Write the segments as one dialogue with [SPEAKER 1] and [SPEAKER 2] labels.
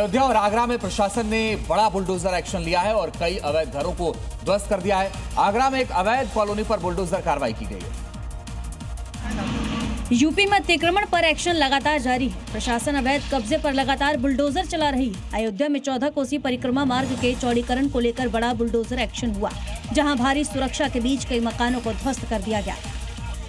[SPEAKER 1] अयोध्या और आगरा में प्रशासन ने बड़ा बुलडोजर एक्शन लिया है और कई अवैध घरों को ध्वस्त कर दिया है। आगरा में एक अवैध कॉलोनी पर बुलडोजर कार्रवाई की गई है।
[SPEAKER 2] यूपी में अतिक्रमण पर एक्शन लगातार जारी है। प्रशासन अवैध कब्जे पर लगातार बुलडोजर चला रही है। अयोध्या में 14 कोसी परिक्रमा मार्ग के चौड़ीकरण को लेकर बड़ा बुलडोजर एक्शन हुआ, जहां भारी सुरक्षा के बीच कई मकानों को ध्वस्त कर दिया गया।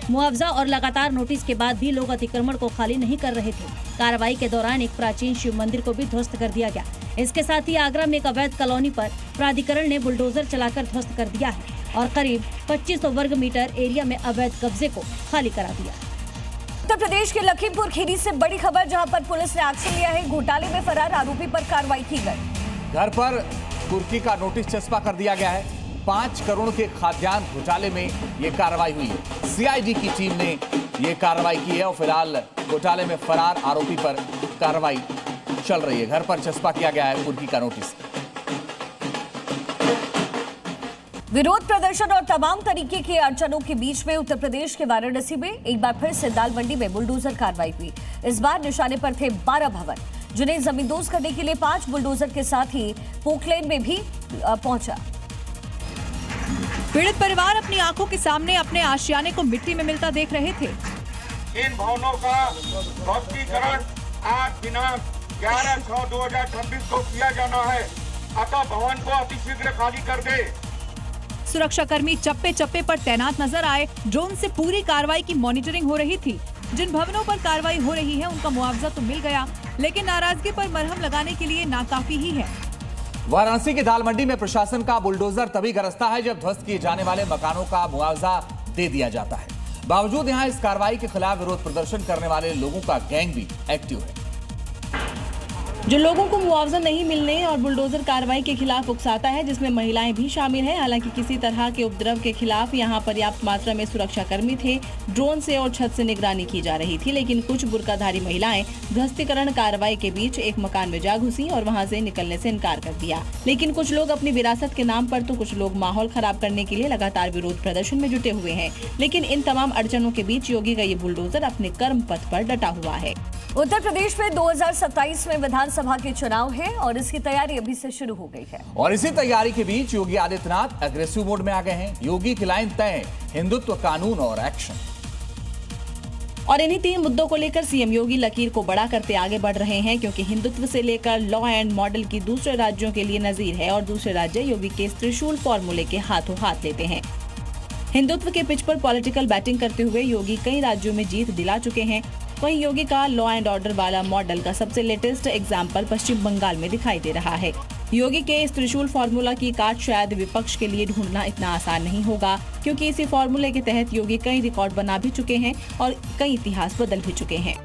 [SPEAKER 2] मुआवजा और लगातार नोटिस के बाद भी लोग अतिक्रमण को खाली नहीं कर रहे थे। कार्रवाई के दौरान एक प्राचीन शिव मंदिर को भी ध्वस्त कर दिया गया। इसके साथ ही आगरा में एक अवैध कॉलोनी पर प्राधिकरण ने बुलडोजर चलाकर ध्वस्त कर दिया है और करीब 2500 वर्ग मीटर एरिया में अवैध कब्जे को खाली करा दिया।
[SPEAKER 3] उत्तर प्रदेश के लखीमपुर खीरी से बड़ी खबर, जहां पर पुलिस ने एक्शन लिया है। घोटाले में फरार आरोपी पर कार्रवाई की गई।
[SPEAKER 1] घर पर कुर्की का नोटिस चस्पा कर दिया गया है। 5 करोड़ के खाद्यान्न घोटाले में ये कार्रवाई हुई है। सीआईडी की टीम ने ये कार्रवाई की है और फिलहाल घोटाले में फरार आरोपी पर कार्रवाई चल रही है। घर पर चस्पा किया गया है कुर्की का नोटिस।
[SPEAKER 3] विरोध प्रदर्शन और तमाम तरीके के अड़चनों के बीच में उत्तर प्रदेश के वाराणसी में एक बार फिर से दाल मंडी में बुलडोजर कार्रवाई हुई। इस बार निशाने पर थे 12 भवन, जिन्हें जमींदोज करने के लिए 5 बुलडोजर के साथ ही पोकलेन में भी पहुंचा।
[SPEAKER 4] पीड़ित परिवार अपनी आंखों के सामने अपने आशियाने को मिट्टी में मिलता देख रहे थे।
[SPEAKER 5] इन भवनों का ध्वस्तीकरण आज दिनांक 11/6/2026 को किया जाना है, अतः भवन को अतिशीघ्र खाली कर दे।
[SPEAKER 4] सुरक्षाकर्मी चप्पे चप्पे पर तैनात नजर आए। ड्रोन से पूरी कार्रवाई की मॉनिटरिंग हो रही थी। जिन भवनों पर कार्रवाई हो रही है उनका मुआवजा तो मिल गया, लेकिन नाराजगी पर मरहम लगाने के लिए नाकाफी ही है।
[SPEAKER 1] वाराणसी की दाल मंडी में प्रशासन का बुलडोजर तभी गरजता है जब ध्वस्त किए जाने वाले मकानों का मुआवजा दे दिया जाता है। बावजूद यहां इस कार्रवाई के खिलाफ विरोध प्रदर्शन करने वाले लोगों का गैंग भी एक्टिव है।
[SPEAKER 6] जो लोगों को मुआवजा नहीं मिलने और बुलडोजर कार्रवाई के खिलाफ उकसाता है, जिसमें महिलाएं भी शामिल हैं। हालांकि किसी तरह के उपद्रव के खिलाफ यहां पर्याप्त मात्रा में सुरक्षाकर्मी थे। ड्रोन से और छत से निगरानी की जा रही थी, लेकिन कुछ बुर्काधारी महिलाएं ध्वस्तीकरण कार्रवाई के बीच एक मकान में जा घुसी और वहां से निकलने से इनकार कर दिया। लेकिन कुछ लोग अपनी विरासत के नाम पर तो कुछ लोग माहौल खराब करने के लिए लगातार विरोध प्रदर्शन में जुटे हुए हैं। लेकिन इन तमाम अड़चनों के बीच योगी का ये बुलडोजर अपने कर्म पथ पर डटा हुआ है।
[SPEAKER 3] उत्तर प्रदेश में 2027 में विधानसभा के चुनाव है और इसकी तैयारी अभी से शुरू हो गई है।
[SPEAKER 1] और इसी तैयारी के बीच योगी आदित्यनाथ एग्रेसिव मोड में आ गए हैं। योगी की लाइन तय, हिंदुत्व, कानून और एक्शन।
[SPEAKER 6] और इन्हीं 3 मुद्दों को लेकर सीएम योगी लकीर को बड़ा करते आगे बढ़ रहे हैं, क्योंकि हिंदुत्व से लेकर लॉ एंड मॉडल की दूसरे राज्यों के लिए नजीर है और दूसरे राज्य योगी के त्रिशूल फॉर्मूले के हाथों हाथ लेते हैं। हिंदुत्व के पिच पर पॉलिटिकल बैटिंग करते हुए योगी कई राज्यों में जीत दिला चुके हैं। वहीं योगी का लॉ एंड ऑर्डर वाला मॉडल का सबसे लेटेस्ट एग्जाम्पल पश्चिम बंगाल में दिखाई दे रहा है। योगी के इस त्रिशूल फॉर्मूला की काट शायद विपक्ष के लिए ढूंढना इतना आसान नहीं होगा, क्योंकि इसी फॉर्मूले के तहत योगी कई रिकॉर्ड बना भी चुके हैं और कई इतिहास बदल भी चुके हैं।